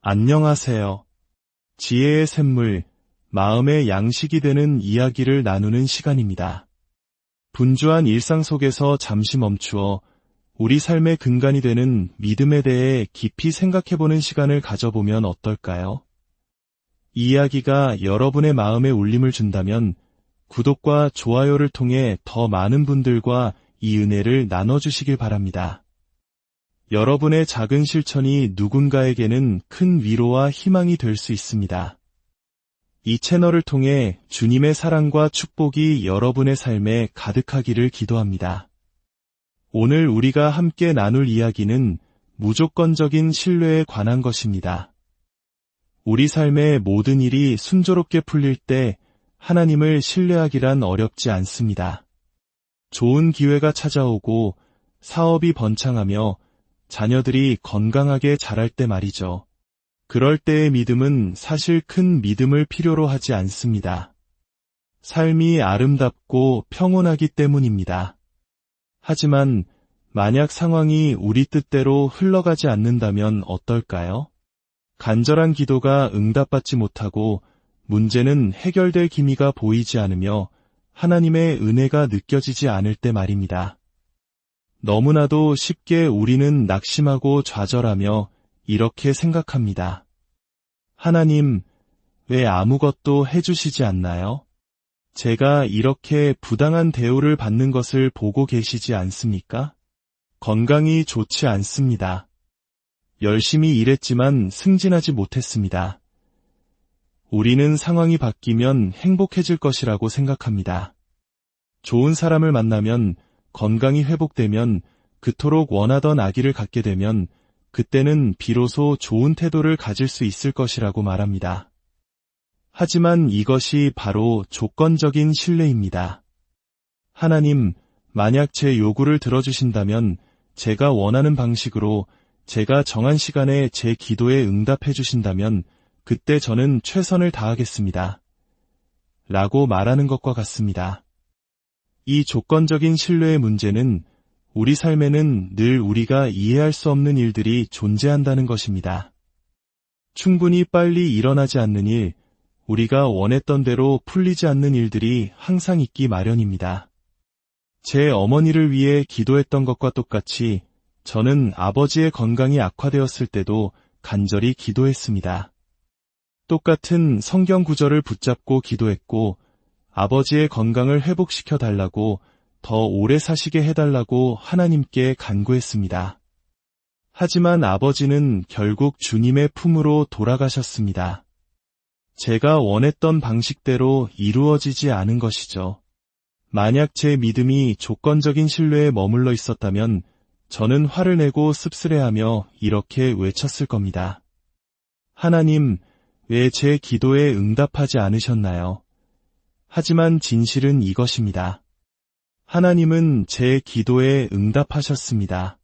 안녕하세요. 지혜의 샘물, 마음의 양식이 되는 이야기를 나누는 시간입니다. 분주한 일상 속에서 잠시 멈추어 우리 삶의 근간이 되는 믿음에 대해 깊이 생각해보는 시간을 가져보면 어떨까요? 이 이야기가 여러분의 마음에 울림을 준다면 구독과 좋아요를 통해 더 많은 분들과 이 은혜를 나눠주시길 바랍니다. 여러분의 작은 실천이 누군가에게는 큰 위로와 희망이 될 수 있습니다. 이 채널을 통해 주님의 사랑과 축복이 여러분의 삶에 가득하기를 기도합니다. 오늘 우리가 함께 나눌 이야기는 무조건적인 신뢰에 관한 것입니다. 우리 삶의 모든 일이 순조롭게 풀릴 때 하나님을 신뢰하기란 어렵지 않습니다. 좋은 기회가 찾아오고 사업이 번창하며 자녀들이 건강하게 자랄 때 말이죠. 그럴 때의 믿음은 사실 큰 믿음을 필요로 하지 않습니다. 삶이 아름답고 평온하기 때문입니다. 하지만 만약 상황이 우리 뜻대로 흘러가지 않는다면 어떨까요? 간절한 기도가 응답받지 못하고 문제는 해결될 기미가 보이지 않으며 하나님의 은혜가 느껴지지 않을 때 말입니다. 너무나도 쉽게 우리는 낙심하고 좌절하며 이렇게 생각합니다. 하나님, 왜 아무것도 해주시지 않나요? 제가 이렇게 부당한 대우를 받는 것을 보고 계시지 않습니까? 건강이 좋지 않습니다. 열심히 일했지만 승진하지 못했습니다. 우리는 상황이 바뀌면 행복해질 것이라고 생각합니다. 좋은 사람을 만나면 건강이 회복되면 그토록 원하던 아기를 갖게 되면 그때는 비로소 좋은 태도를 가질 수 있을 것이라고 말합니다. 하지만 이것이 바로 조건적인 신뢰입니다. 하나님, 만약 제 요구를 들어주신다면 제가 원하는 방식으로 제가 정한 시간에 제 기도에 응답해 주신다면 그때 저는 최선을 다하겠습니다. 라고 말하는 것과 같습니다. 이 조건적인 신뢰의 문제는 우리 삶에는 늘 우리가 이해할 수 없는 일들이 존재한다는 것입니다. 충분히 빨리 일어나지 않는 일, 우리가 원했던 대로 풀리지 않는 일들이 항상 있기 마련입니다. 제 어머니를 위해 기도했던 것과 똑같이 저는 아버지의 건강이 악화되었을 때도 간절히 기도했습니다. 똑같은 성경 구절을 붙잡고 기도했고 아버지의 건강을 회복시켜 달라고 더 오래 사시게 해달라고 하나님께 간구했습니다. 하지만 아버지는 결국 주님의 품으로 돌아가셨습니다. 제가 원했던 방식대로 이루어지지 않은 것이죠. 만약 제 믿음이 조건적인 신뢰에 머물러 있었다면 저는 화를 내고 씁쓸해하며 이렇게 외쳤을 겁니다. 하나님, 왜 제 기도에 응답하지 않으셨나요? 하지만 진실은 이것입니다. 하나님은 제 기도에 응답하셨습니다.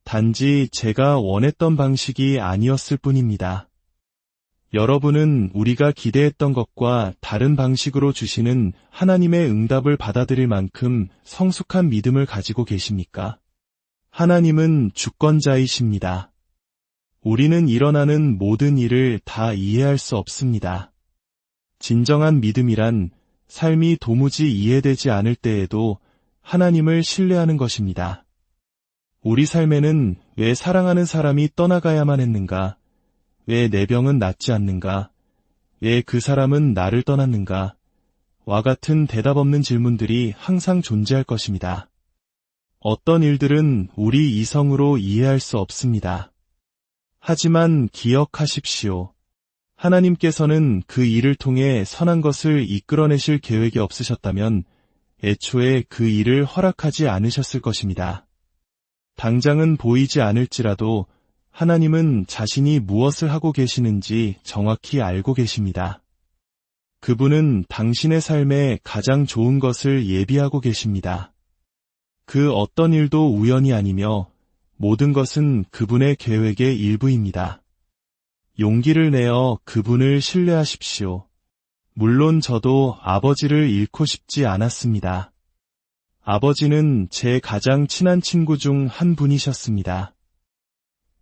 단지 제가 원했던 방식이 아니었을 뿐입니다. 여러분은 우리가 기대했던 것과 다른 방식으로 주시는 하나님의 응답을 받아들일 만큼 성숙한 믿음을 가지고 계십니까? 하나님은 주권자이십니다. 우리는 일어나는 모든 일을 다 이해할 수 없습니다. 진정한 믿음이란 삶이 도무지 이해되지 않을 때에도 하나님을 신뢰하는 것입니다. 우리 삶에는 왜 사랑하는 사람이 떠나가야만 했는가? 왜 내 병은 낫지 않는가? 왜 그 사람은 나를 떠났는가? 와 같은 대답 없는 질문들이 항상 존재할 것입니다. 어떤 일들은 우리 이성으로 이해할 수 없습니다. 하지만 기억하십시오. 하나님께서는 그 일을 통해 선한 것을 이끌어내실 계획이 없으셨다면 애초에 그 일을 허락하지 않으셨을 것입니다. 당장은 보이지 않을지라도 하나님은 자신이 무엇을 하고 계시는지 정확히 알고 계십니다. 그분은 당신의 삶에 가장 좋은 것을 예비하고 계십니다. 그 어떤 일도 우연이 아니며 모든 것은 그분의 계획의 일부입니다. 용기를 내어 그분을 신뢰하십시오. 물론 저도 아버지를 잃고 싶지 않았습니다. 아버지는 제 가장 친한 친구 중 한 분이셨습니다.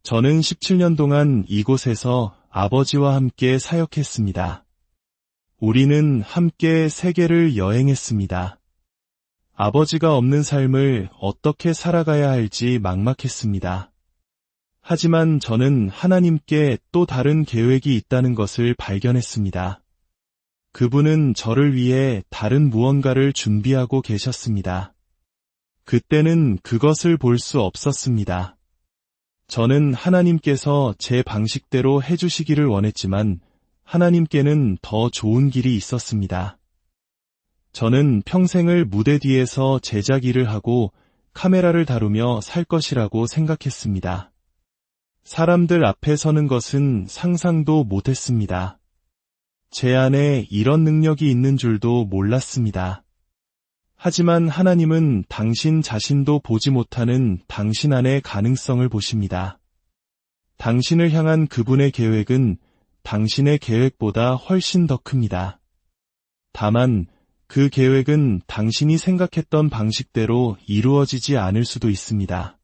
저는 17년 동안 이곳에서 아버지와 함께 사역했습니다. 우리는 함께 세계를 여행했습니다. 아버지가 없는 삶을 어떻게 살아가야 할지 막막했습니다. 하지만 저는 하나님께 또 다른 계획이 있다는 것을 발견했습니다. 그분은 저를 위해 다른 무언가를 준비하고 계셨습니다. 그때는 그것을 볼 수 없었습니다. 저는 하나님께서 제 방식대로 해주시기를 원했지만 하나님께는 더 좋은 길이 있었습니다. 저는 평생을 무대 뒤에서 제작 일을 하고 카메라를 다루며 살 것이라고 생각했습니다. 사람들 앞에 서는 것은 상상도 못했습니다. 제 안에 이런 능력이 있는 줄도 몰랐습니다. 하지만 하나님은 당신 자신도 보지 못하는 당신 안의 가능성을 보십니다. 당신을 향한 그분의 계획은 당신의 계획보다 훨씬 더 큽니다. 다만 그 계획은 당신이 생각했던 방식대로 이루어지지 않을 수도 있습니다.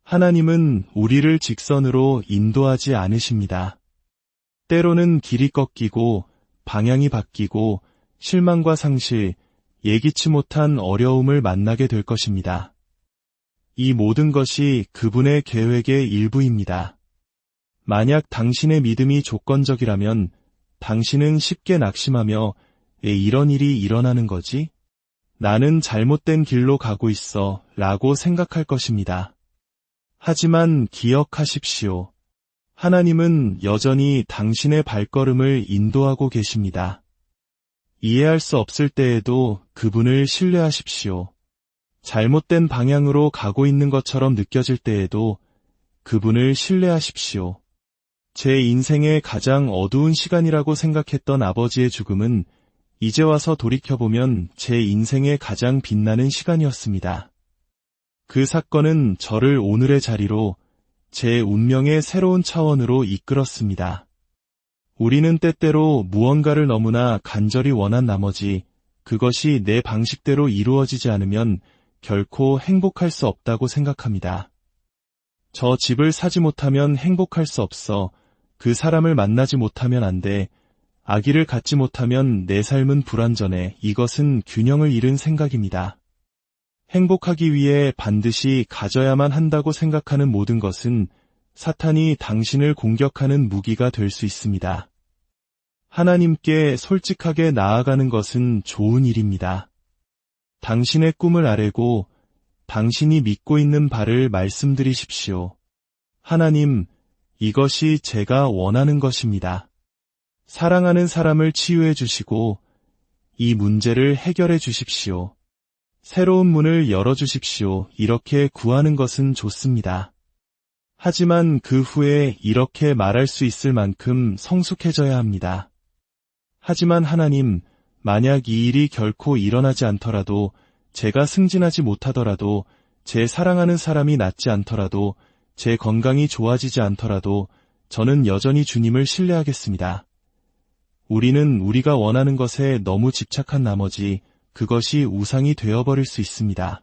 하나님은 우리를 직선으로 인도하지 않으십니다. 때로는 길이 꺾이고 방향이 바뀌고 실망과 상실, 예기치 못한 어려움을 만나게 될 것입니다. 이 모든 것이 그분의 계획의 일부입니다. 만약 당신의 믿음이 조건적이라면 당신은 쉽게 낙심하며 왜 이런 일이 일어나는 거지? 나는 잘못된 길로 가고 있어 라고 생각할 것입니다. 하지만 기억하십시오. 하나님은 여전히 당신의 발걸음을 인도하고 계십니다. 이해할 수 없을 때에도 그분을 신뢰하십시오. 잘못된 방향으로 가고 있는 것처럼 느껴질 때에도 그분을 신뢰하십시오. 제 인생의 가장 어두운 시간이라고 생각했던 아버지의 죽음은 이제 와서 돌이켜보면 제 인생의 가장 빛나는 시간이었습니다. 그 사건은 저를 오늘의 자리로, 제 운명의 새로운 차원으로 이끌었습니다. 우리는 때때로 무언가를 너무나 간절히 원한 나머지 그것이 내 방식대로 이루어지지 않으면 결코 행복할 수 없다고 생각합니다. 저 집을 사지 못하면 행복할 수 없어. 그 사람을 만나지 못하면 안 돼. 아기를 갖지 못하면 내 삶은 불완전해. 이것은 균형을 잃은 생각입니다. 행복하기 위해 반드시 가져야만 한다고 생각하는 모든 것은 사탄이 당신을 공격하는 무기가 될 수 있습니다. 하나님께 솔직하게 나아가는 것은 좋은 일입니다. 당신의 꿈을 아뢰고 당신이 믿고 있는 바를 말씀드리십시오. 하나님, 이것이 제가 원하는 것입니다. 사랑하는 사람을 치유해 주시고 이 문제를 해결해 주십시오. 새로운 문을 열어주십시오. 이렇게 구하는 것은 좋습니다. 하지만 그 후에 이렇게 말할 수 있을 만큼 성숙해져야 합니다. 하지만 하나님, 만약 이 일이 결코 일어나지 않더라도, 제가 승진하지 못하더라도, 제 사랑하는 사람이 낫지 않더라도, 제 건강이 좋아지지 않더라도 저는 여전히 주님을 신뢰하겠습니다. 우리는 우리가 원하는 것에 너무 집착한 나머지 그것이 우상이 되어버릴 수 있습니다.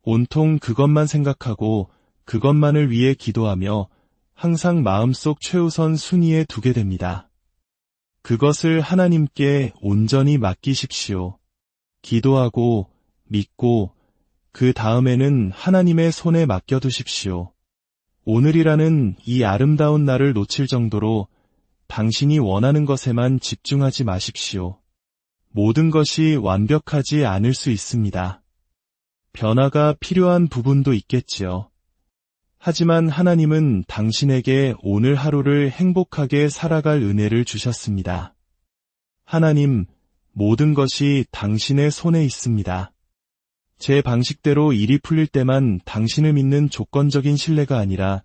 온통 그것만 생각하고 그것만을 위해 기도하며 항상 마음속 최우선 순위에 두게 됩니다. 그것을 하나님께 온전히 맡기십시오. 기도하고 믿고 그 다음에는 하나님의 손에 맡겨두십시오. 오늘이라는 이 아름다운 날을 놓칠 정도로 당신이 원하는 것에만 집중하지 마십시오. 모든 것이 완벽하지 않을 수 있습니다. 변화가 필요한 부분도 있겠지요. 하지만 하나님은 당신에게 오늘 하루를 행복하게 살아갈 은혜를 주셨습니다. 하나님, 모든 것이 당신의 손에 있습니다. 제 방식대로 일이 풀릴 때만 당신을 믿는 조건적인 신뢰가 아니라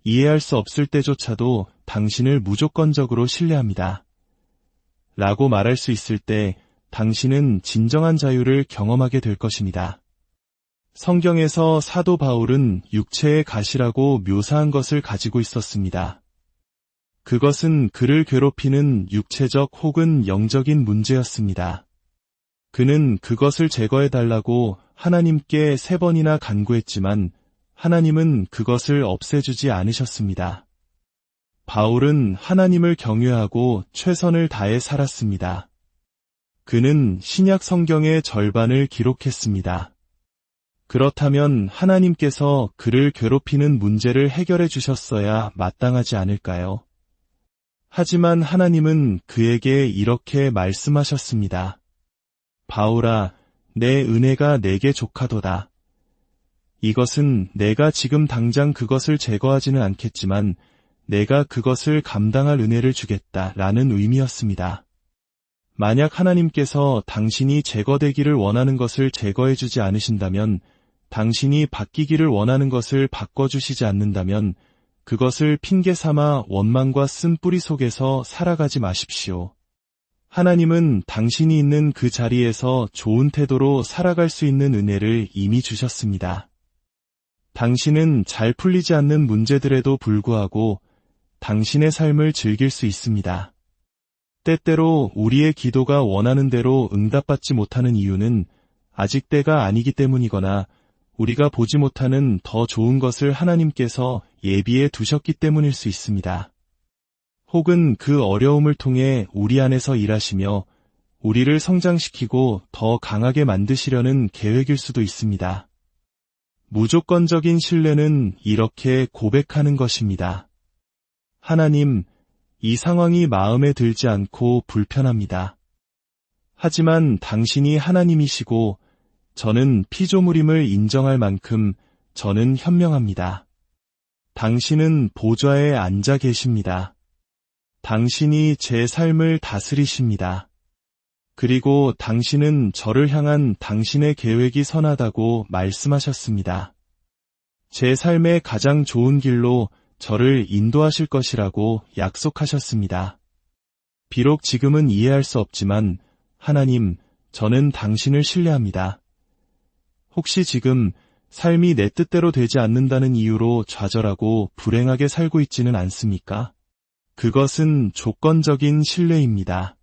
이해할 수 없을 때조차도 당신을 무조건적으로 신뢰합니다. 라고 말할 수 있을 때 당신은 진정한 자유를 경험하게 될 것입니다. 성경에서 사도 바울은 육체의 가시라고 묘사한 것을 가지고 있었습니다. 그것은 그를 괴롭히는 육체적 혹은 영적인 문제였습니다. 그는 그것을 제거해달라고 하나님께 3번이나 간구했지만 하나님은 그것을 없애주지 않으셨습니다. 바울은 하나님을 경외하고 최선을 다해 살았습니다. 그는 신약 성경의 절반을 기록했습니다. 그렇다면 하나님께서 그를 괴롭히는 문제를 해결해 주셨어야 마땅하지 않을까요? 하지만 하나님은 그에게 이렇게 말씀하셨습니다. 바울아, 내 은혜가 내게 족하도다. 이것은 내가 지금 당장 그것을 제거하지는 않겠지만 내가 그것을 감당할 은혜를 주겠다 라는 의미였습니다. 만약 하나님께서 당신이 제거되기를 원하는 것을 제거해주지 않으신다면, 당신이 바뀌기를 원하는 것을 바꿔주시지 않는다면 그것을 핑계 삼아 원망과 쓴뿌리 속에서 살아가지 마십시오. 하나님은 당신이 있는 그 자리에서 좋은 태도로 살아갈 수 있는 은혜를 이미 주셨습니다. 당신은 잘 풀리지 않는 문제들에도 불구하고 당신의 삶을 즐길 수 있습니다. 때때로 우리의 기도가 원하는 대로 응답받지 못하는 이유는 아직 때가 아니기 때문이거나 우리가 보지 못하는 더 좋은 것을 하나님께서 예비해 두셨기 때문일 수 있습니다. 혹은 그 어려움을 통해 우리 안에서 일하시며 우리를 성장시키고 더 강하게 만드시려는 계획일 수도 있습니다. 무조건적인 신뢰는 이렇게 고백하는 것입니다. 하나님, 이 상황이 마음에 들지 않고 불편합니다. 하지만 당신이 하나님이시고 저는 피조물임을 인정할 만큼 저는 현명합니다. 당신은 보좌에 앉아 계십니다. 당신이 제 삶을 다스리십니다. 그리고 당신은 저를 향한 당신의 계획이 선하다고 말씀하셨습니다. 제 삶의 가장 좋은 길로 저를 인도하실 것이라고 약속하셨습니다. 비록 지금은 이해할 수 없지만 하나님, 저는 당신을 신뢰합니다. 혹시 지금 삶이 내 뜻대로 되지 않는다는 이유로 좌절하고 불행하게 살고 있지는 않습니까? 그것은 조건적인 신뢰입니다.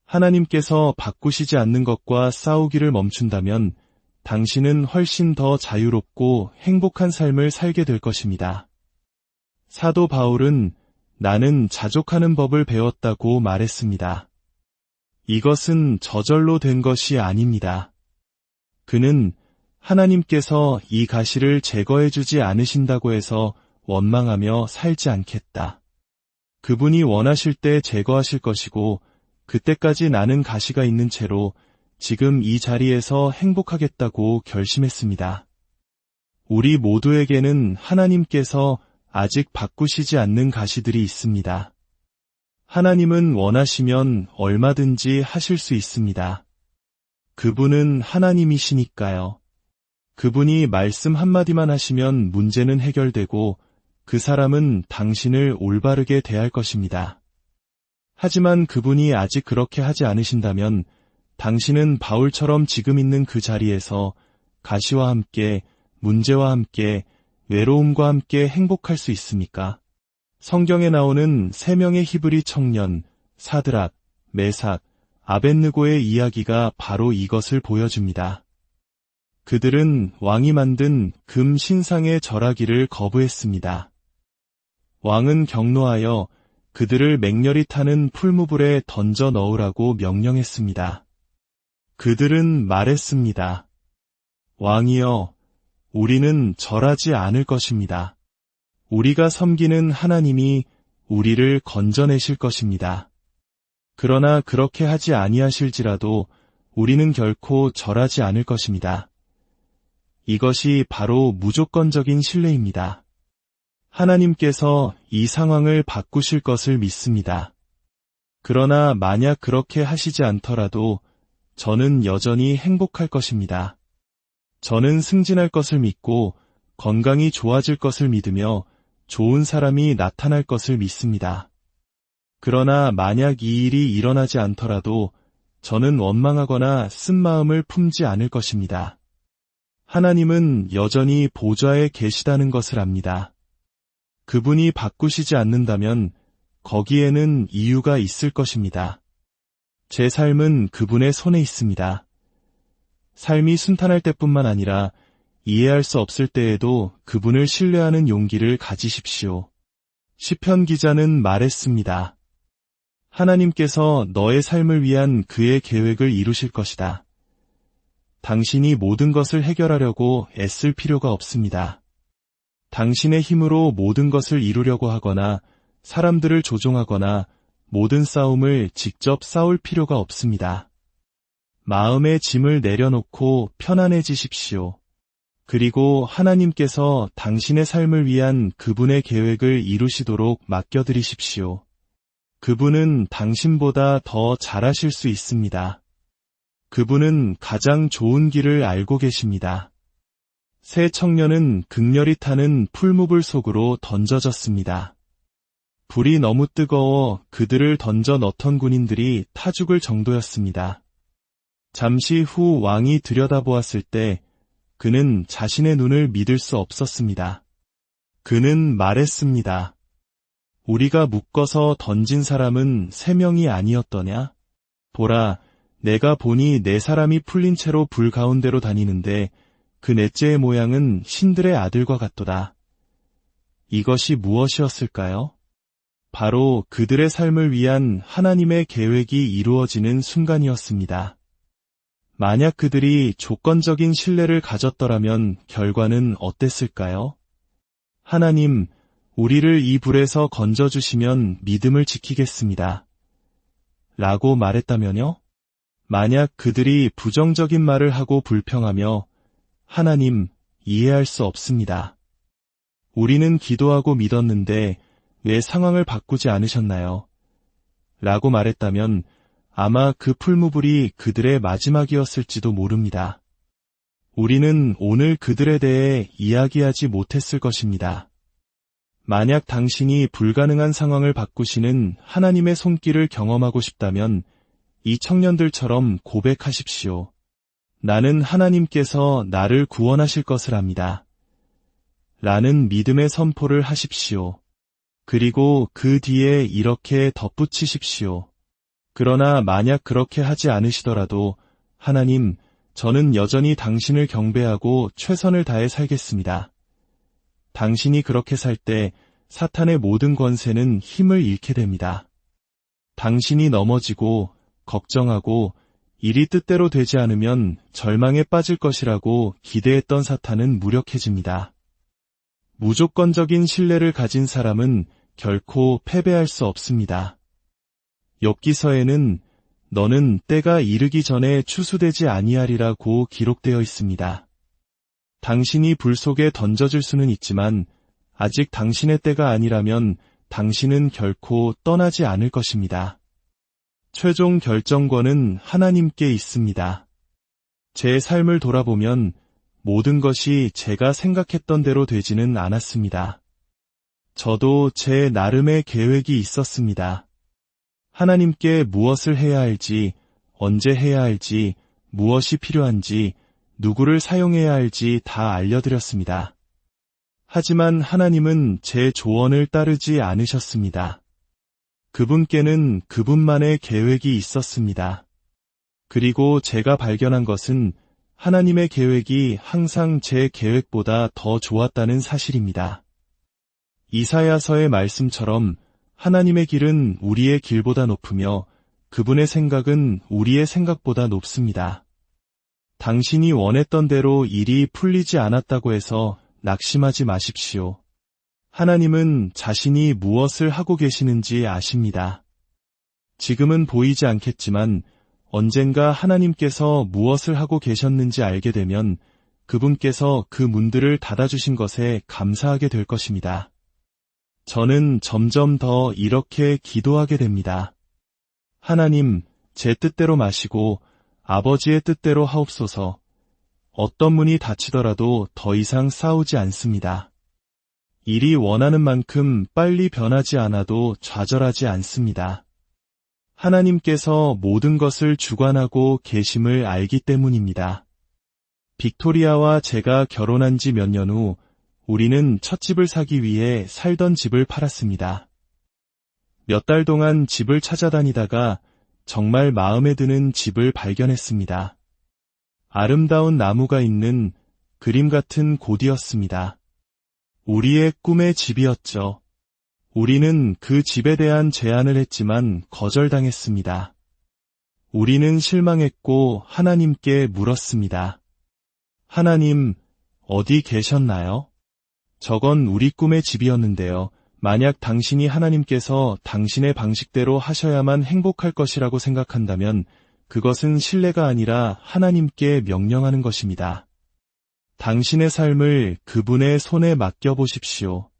하나님께서 바꾸시지 않는 것과 싸우기를 멈춘다면 당신은 훨씬 더 자유롭고 행복한 삶을 살게 될 것입니다. 사도 바울은 나는 자족하는 법을 배웠다고 말했습니다. 이것은 저절로 된 것이 아닙니다. 그는 하나님께서 이 가시를 제거해주지 않으신다고 해서 원망하며 살지 않겠다. 그분이 원하실 때 제거하실 것이고 그때까지 나는 가시가 있는 채로 지금 이 자리에서 행복하겠다고 결심했습니다. 우리 모두에게는 하나님께서 아직 바꾸시지 않는 가시들이 있습니다. 하나님은 원하시면 얼마든지 하실 수 있습니다. 그분은 하나님이시니까요. 그분이 말씀 한마디만 하시면 문제는 해결되고 그 사람은 당신을 올바르게 대할 것입니다. 하지만 그분이 아직 그렇게 하지 않으신다면 당신은 바울처럼 지금 있는 그 자리에서 가시와 함께, 문제와 함께, 외로움과 함께 행복할 수 있습니까? 성경에 나오는 3명의 히브리 청년, 사드락, 메삭, 아벳느고의 이야기가 바로 이것을 보여줍니다. 그들은 왕이 만든 금 신상에 절하기를 거부했습니다. 왕은 경노하여 그들을 맹렬히 타는 풀무불에 던져 넣으라고 명령했습니다. 그들은 말했습니다. 왕이여, 우리는 절하지 않을 것입니다. 우리가 섬기는 하나님이 우리를 건져내실 것입니다. 그러나 그렇게 하지 아니하실지라도 우리는 결코 절하지 않을 것입니다. 이것이 바로 무조건적인 신뢰입니다. 하나님께서 이 상황을 바꾸실 것을 믿습니다. 그러나 만약 그렇게 하시지 않더라도 저는 여전히 행복할 것입니다. 저는 승진할 것을 믿고 건강이 좋아질 것을 믿으며 좋은 사람이 나타날 것을 믿습니다. 그러나 만약 이 일이 일어나지 않더라도 저는 원망하거나 쓴마음을 품지 않을 것입니다. 하나님은 여전히 보좌에 계시다는 것을 압니다. 그분이 바꾸시지 않는다면 거기에는 이유가 있을 것입니다. 제 삶은 그분의 손에 있습니다. 삶이 순탄할 때뿐만 아니라 이해할 수 없을 때에도 그분을 신뢰하는 용기를 가지십시오. 시편 기자는 말했습니다. 하나님께서 너의 삶을 위한 그의 계획을 이루실 것이다. 당신이 모든 것을 해결하려고 애쓸 필요가 없습니다. 당신의 힘으로 모든 것을 이루려고 하거나 사람들을 조종하거나 모든 싸움을 직접 싸울 필요가 없습니다. 마음의 짐을 내려놓고 편안해지십시오. 그리고 하나님께서 당신의 삶을 위한 그분의 계획을 이루시도록 맡겨드리십시오. 그분은 당신보다 더 잘하실 수 있습니다. 그분은 가장 좋은 길을 알고 계십니다. 새 청년은 극렬히 타는 풀무불 속으로 던져졌습니다. 불이 너무 뜨거워 그들을 던져 넣던 군인들이 타 죽을 정도였습니다. 잠시 후 왕이 들여다보았을 때 그는 자신의 눈을 믿을 수 없었습니다. 그는 말했습니다. 우리가 묶어서 던진 사람은 3명이 아니었더냐? 보라, 내가 보니 4사람이 풀린 채로 불 가운데로 다니는데 그 넷째의 모양은 신들의 아들과 같도다. 이것이 무엇이었을까요? 바로 그들의 삶을 위한 하나님의 계획이 이루어지는 순간이었습니다. 만약 그들이 조건적인 신뢰를 가졌더라면 결과는 어땠을까요? 하나님, 우리를 이 불에서 건져주시면 믿음을 지키겠습니다. 라고 말했다면요? 만약 그들이 부정적인 말을 하고 불평하며 하나님, 이해할 수 없습니다. 우리는 기도하고 믿었는데 왜 상황을 바꾸지 않으셨나요? 라고 말했다면 아마 그 풀무불이 그들의 마지막이었을지도 모릅니다. 우리는 오늘 그들에 대해 이야기하지 못했을 것입니다. 만약 당신이 불가능한 상황을 바꾸시는 하나님의 손길을 경험하고 싶다면 이 청년들처럼 고백하십시오. 나는 하나님께서 나를 구원하실 것을 압니다. 라는 믿음의 선포를 하십시오. 그리고 그 뒤에 이렇게 덧붙이십시오. 그러나 만약 그렇게 하지 않으시더라도 하나님, 저는 여전히 당신을 경배하고 최선을 다해 살겠습니다. 당신이 그렇게 살 때 사탄의 모든 권세는 힘을 잃게 됩니다. 당신이 넘어지고 걱정하고 일이 뜻대로 되지 않으면 절망에 빠질 것이라고 기대했던 사탄은 무력해집니다. 무조건적인 신뢰를 가진 사람은 결코 패배할 수 없습니다. 욥기서에는 너는 때가 이르기 전에 추수되지 아니하리라고 기록되어 있습니다. 당신이 불 속에 던져질 수는 있지만 아직 당신의 때가 아니라면 당신은 결코 떠나지 않을 것입니다. 최종 결정권은 하나님께 있습니다. 제 삶을 돌아보면 모든 것이 제가 생각했던 대로 되지는 않았습니다. 저도 제 나름의 계획이 있었습니다. 하나님께 무엇을 해야 할지, 언제 해야 할지, 무엇이 필요한지, 누구를 사용해야 할지 다 알려드렸습니다. 하지만 하나님은 제 조언을 따르지 않으셨습니다. 그분께는 그분만의 계획이 있었습니다. 그리고 제가 발견한 것은 하나님의 계획이 항상 제 계획보다 더 좋았다는 사실입니다. 이사야서의 말씀처럼 하나님의 길은 우리의 길보다 높으며 그분의 생각은 우리의 생각보다 높습니다. 당신이 원했던 대로 일이 풀리지 않았다고 해서 낙심하지 마십시오. 하나님은 자신이 무엇을 하고 계시는지 아십니다. 지금은 보이지 않겠지만 언젠가 하나님께서 무엇을 하고 계셨는지 알게 되면 그분께서 그 문들을 닫아주신 것에 감사하게 될 것입니다. 저는 점점 더 이렇게 기도하게 됩니다. 하나님, 제 뜻대로 마시고 아버지의 뜻대로 하옵소서. 어떤 문이 닫히더라도 더 이상 싸우지 않습니다. 일이 원하는 만큼 빨리 변하지 않아도 좌절하지 않습니다. 하나님께서 모든 것을 주관하고 계심을 알기 때문입니다. 빅토리아와 제가 결혼한 지 몇 년 후 우리는 첫 집을 사기 위해 살던 집을 팔았습니다. 몇 달 동안 집을 찾아다니다가 정말 마음에 드는 집을 발견했습니다. 아름다운 나무가 있는 그림 같은 곳이었습니다. 우리의 꿈의 집이었죠. 우리는 그 집에 대한 제안을 했지만 거절당했습니다. 우리는 실망했고 하나님께 물었습니다. 하나님, 어디 계셨나요? 저건 우리 꿈의 집이었는데요. 만약 당신이 하나님께서 당신의 방식대로 하셔야만 행복할 것이라고 생각한다면 그것은 신뢰가 아니라 하나님께 명령하는 것입니다. 당신의 삶을 그분의 손에 맡겨보십시오.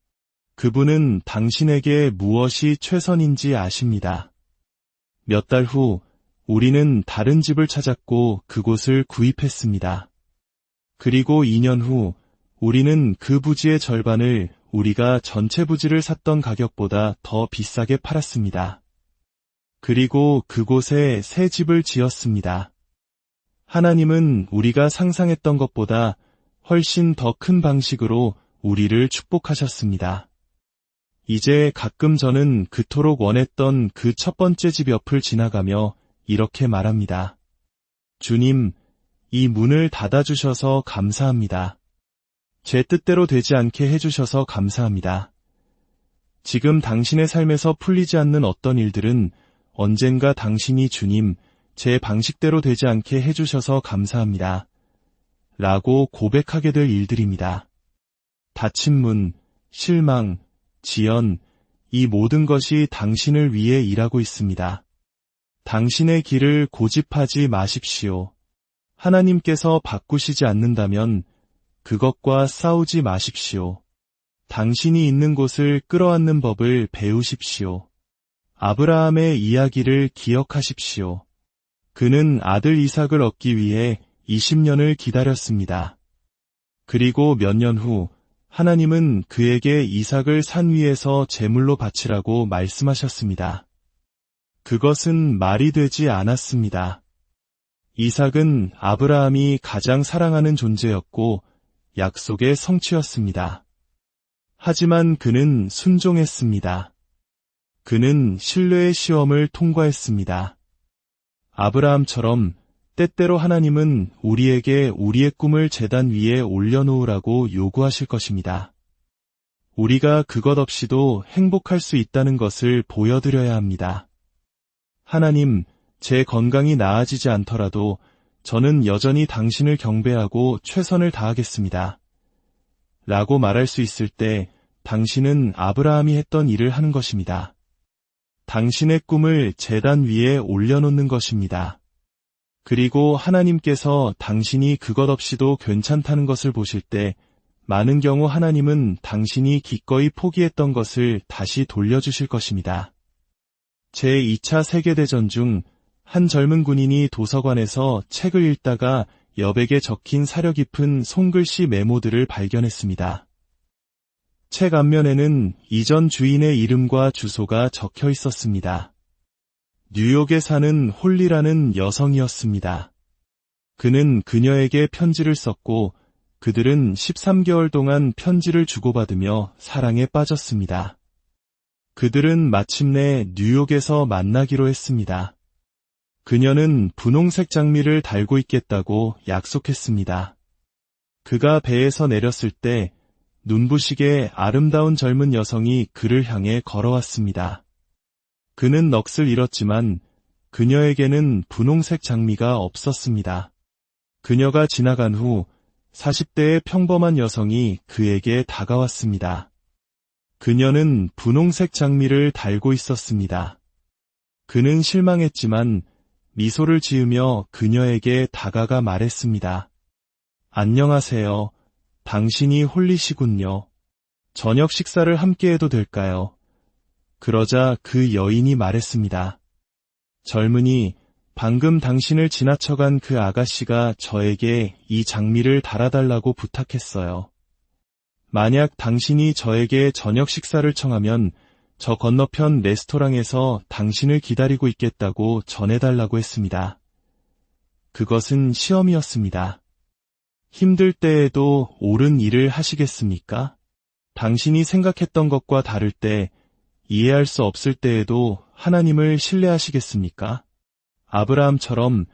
그분은 당신에게 무엇이 최선인지 아십니다. 몇 달 후, 우리는 다른 집을 찾았고 그곳을 구입했습니다. 그리고 2년 후, 우리는 그 부지의 절반을 우리가 전체 부지를 샀던 가격보다 더 비싸게 팔았습니다. 그리고 그곳에 새 집을 지었습니다. 하나님은 우리가 상상했던 것보다 훨씬 더 큰 방식으로 우리를 축복하셨습니다. 이제 가끔 저는 그토록 원했던 그 첫 번째 집 옆을 지나가며 이렇게 말합니다. 주님, 이 문을 닫아주셔서 감사합니다. 제 뜻대로 되지 않게 해주셔서 감사합니다. 지금 당신의 삶에서 풀리지 않는 어떤 일들은 언젠가 당신이 주님, 제 방식대로 되지 않게 해주셔서 감사합니다. 라고 고백하게 될 일들입니다. 닫힌 문, 실망, 지연, 이 모든 것이 당신을 위해 일하고 있습니다. 당신의 길을 고집하지 마십시오. 하나님께서 바꾸시지 않는다면 그것과 싸우지 마십시오. 당신이 있는 곳을 끌어안는 법을 배우십시오. 아브라함의 이야기를 기억하십시오. 그는 아들 이삭을 얻기 위해 20년을 기다렸습니다. 그리고 몇 년 후 하나님은 그에게 이삭을 산 위에서 제물로 바치라고 말씀하셨습니다. 그것은 말이 되지 않았습니다. 이삭은 아브라함이 가장 사랑하는 존재였고 약속의 성취였습니다. 하지만 그는 순종했습니다. 그는 신뢰의 시험을 통과했습니다. 아브라함처럼 때때로 하나님은 우리에게 우리의 꿈을 제단 위에 올려놓으라고 요구하실 것입니다. 우리가 그것 없이도 행복할 수 있다는 것을 보여드려야 합니다. 하나님, 제 건강이 나아지지 않더라도 저는 여전히 당신을 경배하고 최선을 다하겠습니다. 라고 말할 수 있을 때 당신은 아브라함이 했던 일을 하는 것입니다. 당신의 꿈을 제단 위에 올려놓는 것입니다. 그리고 하나님께서 당신이 그것 없이도 괜찮다는 것을 보실 때 많은 경우 하나님은 당신이 기꺼이 포기했던 것을 다시 돌려주실 것입니다. 제2차 세계대전 중 한 젊은 군인이 도서관에서 책을 읽다가 여백에 적힌 사려 깊은 손글씨 메모들을 발견했습니다. 책 앞면에는 이전 주인의 이름과 주소가 적혀 있었습니다. 뉴욕에 사는 홀리라는 여성이었습니다. 그는 그녀에게 편지를 썼고 그들은 13개월 동안 편지를 주고받으며 사랑에 빠졌습니다. 그들은 마침내 뉴욕에서 만나기로 했습니다. 그녀는 분홍색 장미를 달고 있겠다고 약속했습니다. 그가 배에서 내렸을 때 눈부시게 아름다운 젊은 여성이 그를 향해 걸어왔습니다. 그는 넋을 잃었지만 그녀에게는 분홍색 장미가 없었습니다. 그녀가 지나간 후 40대의 평범한 여성이 그에게 다가왔습니다. 그녀는 분홍색 장미를 달고 있었습니다. 그는 실망했지만 미소를 지으며 그녀에게 다가가 말했습니다. 안녕하세요. 당신이 홀리시군요. 저녁 식사를 함께 해도 될까요? 그러자 그 여인이 말했습니다. 젊은이, 방금 당신을 지나쳐간 그 아가씨가 저에게 이 장미를 달아달라고 부탁했어요. 만약 당신이 저에게 저녁 식사를 청하면 저 건너편 레스토랑에서 당신을 기다리고 있겠다고 전해달라고 했습니다. 그것은 시험이었습니다. 힘들 때에도 옳은 일을 하시겠습니까? 당신이 생각했던 것과 다를 때, 이해할 수 없을 때에도 하나님을 신뢰하시겠습니까? 아브라함처럼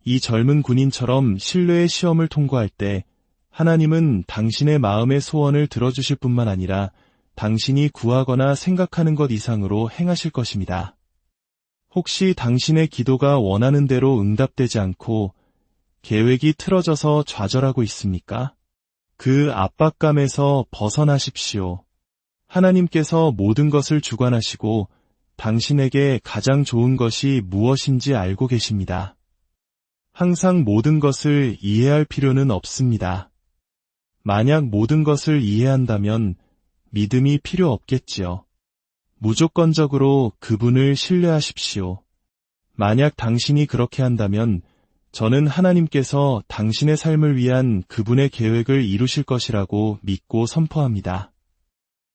이 젊은 군인처럼 신뢰의 시험을 통과할 때 하나님은 당신의 마음의 소원을 들어주실 뿐만 아니라 당신이 구하거나 생각하는 것 이상으로 행하실 것입니다. 혹시 당신의 기도가 원하는 대로 응답되지 않고 계획이 틀어져서 좌절하고 있습니까? 그 압박감에서 벗어나십시오. 하나님께서 모든 것을 주관하시고 당신에게 가장 좋은 것이 무엇인지 알고 계십니다. 항상 모든 것을 이해할 필요는 없습니다. 만약 모든 것을 이해한다면 믿음이 필요 없겠지요. 무조건적으로 그분을 신뢰하십시오. 만약 당신이 그렇게 한다면 저는 하나님께서 당신의 삶을 위한 그분의 계획을 이루실 것이라고 믿고 선포합니다.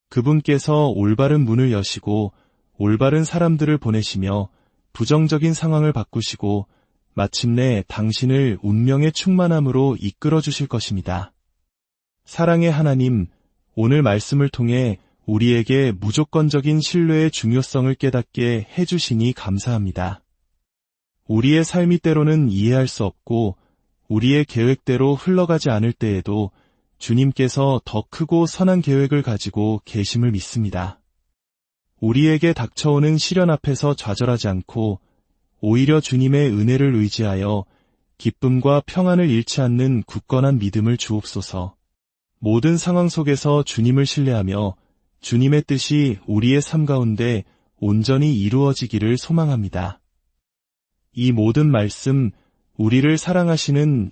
그분께서 올바른 문을 여시고 올바른 사람들을 보내시며 부정적인 상황을 바꾸시고 마침내 당신을 운명의 충만함으로 이끌어 주실 것입니다. 사랑의 하나님, 오늘 말씀을 통해 우리에게 무조건적인 신뢰의 중요성을 깨닫게 해주시니 감사합니다. 우리의 삶이 때로는 이해할 수 없고 우리의 계획대로 흘러가지 않을 때에도 주님께서 더 크고 선한 계획을 가지고 계심을 믿습니다. 우리에게 닥쳐오는 시련 앞에서 좌절하지 않고 오히려 주님의 은혜를 의지하여 기쁨과 평안을 잃지 않는 굳건한 믿음을 주옵소서. 모든 상황 속에서 주님을 신뢰하며 주님의 뜻이 우리의 삶 가운데 온전히 이루어지기를 소망합니다. 이 모든 말씀, 우리를 사랑하시는